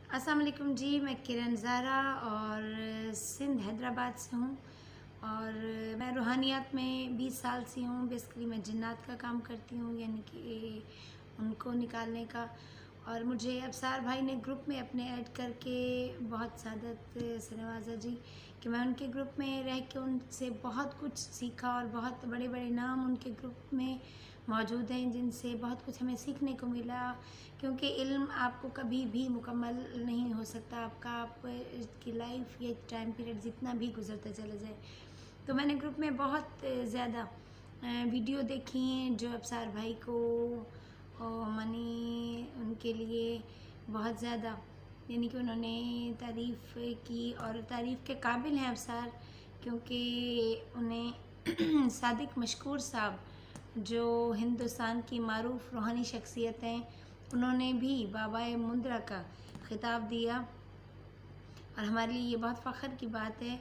अस्सलाम वालेकुम जी। मैं किरण ज़ारा और सिंध हैदराबाद से हूँ और मैं रूहानियात में 20 साल से हूँ। बेसिकली मैं जिन्नात का काम करती हूँ, यानी कि उनको निकालने का। और मुझे अबसार भाई ने ग्रुप में अपने ऐड करके बहुत सादत से नवाजा जी कि मैं उनके ग्रुप में रह के उनसे बहुत कुछ सीखा और बहुत बड़े बड़े नाम उनके ग्रुप में मौजूद हैं जिनसे बहुत कुछ हमें सीखने को मिला। क्योंकि इल्म आपको कभी भी मुकम्मल नहीं हो सकता, आपकी लाइफ या टाइम पीरियड जितना भी गुजरता चला जाए। तो मैंने ग्रुप में बहुत ज़्यादा वीडियो देखी हैं जो अबसार भाई को मनी उनके लिए बहुत ज़्यादा, यानी कि उन्होंने तारीफ़ की और तारीफ़ के काबिल हैं अबसार, क्योंकि उन्हें सादिक मशकूर साहब जो हिंदुस्तान की मारूफ रूहानी शख्सियत हैं, उन्होंने भी बाबाए मुंद्रा का ख़िताब दिया। और हमारे लिए ये बहुत फ़ख्र की बात है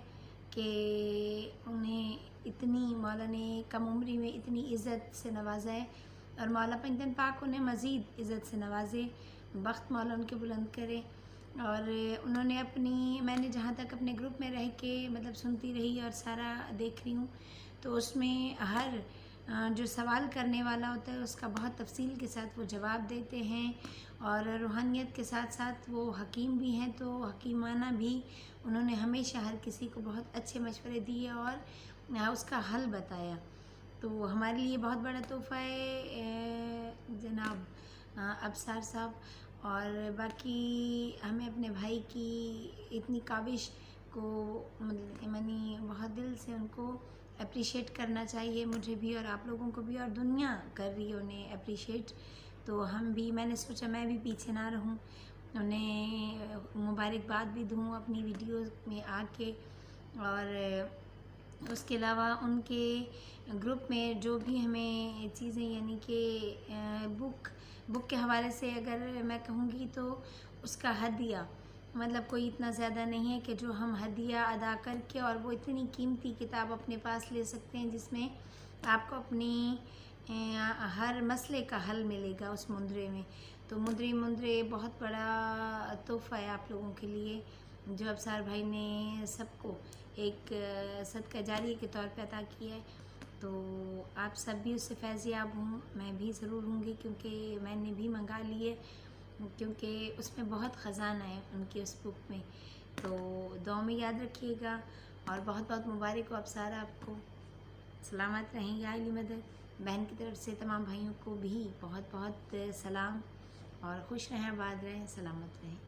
कि उन्हें इतनी मौला ने कम उम्री में इतनी इज़्ज़त से नवाजा है और मौला पंजतन पाक उन्हें मज़ीद इज़्ज़त से नवाजे, बख्त मौला उनके बुलंद करे। और उन्होंने मैंने जहाँ तक अपने ग्रुप में रह के मतलब सुनती रही और सारा देख रही हूँ, तो उसमें हर जो सवाल करने वाला होता है उसका बहुत तफसील के साथ वो जवाब देते हैं। और रूहानियत के साथ साथ वो हकीम भी हैं, तो हकीमाना भी उन्होंने हमेशा हर किसी को बहुत अच्छे मशवरे दिए और उसका हल बताया। तो हमारे लिए बहुत बड़ा तोहफ़ा है जनाब अबसार साहब। और बाकी हमें अपने भाई की इतनी काविश को मनी बहुत दिल से उनको अप्रिशिएट करना चाहिए, मुझे भी और आप लोगों को भी, और दुनिया कर रही है उन्हें अप्रिशिएट। तो हम भी, मैंने सोचा मैं भी पीछे ना रहूं, उन्हें मुबारकबाद भी दूं अपनी वीडियो में आके। और उसके अलावा उनके ग्रुप में जो भी हमें चीज़ें, यानी कि बुक के हवाले से अगर मैं कहूँगी तो उसका हदिया मतलब कोई इतना ज़्यादा नहीं है कि जो हम हदिया अदा करके और वो इतनी कीमती किताब अपने पास ले सकते हैं जिसमें आपको अपनी हर मसले का हल मिलेगा उस मुंदरे में। तो मुंदरे बहुत बड़ा तोहफ़ा है आप लोगों के लिए जो अबसार भाई ने सबको एक सदका जारी के तौर पे अता किया है। तो आप सब भी उससे फैज़याब हों, मैं भी ज़रूर होंगी, क्योंकि मैंने भी मंगा लिए, क्योंकि उसमें बहुत ख़जाना है उनकी उस बुक में। तो दुआ में याद रखिएगा और बहुत बहुत मुबारक हो अबसार आपको। सलामत रहें या अली मदद। बहन की तरफ से तमाम भाइयों को भी बहुत बहुत सलाम और खुश रहें, आबाद रहें, सलामत रहें।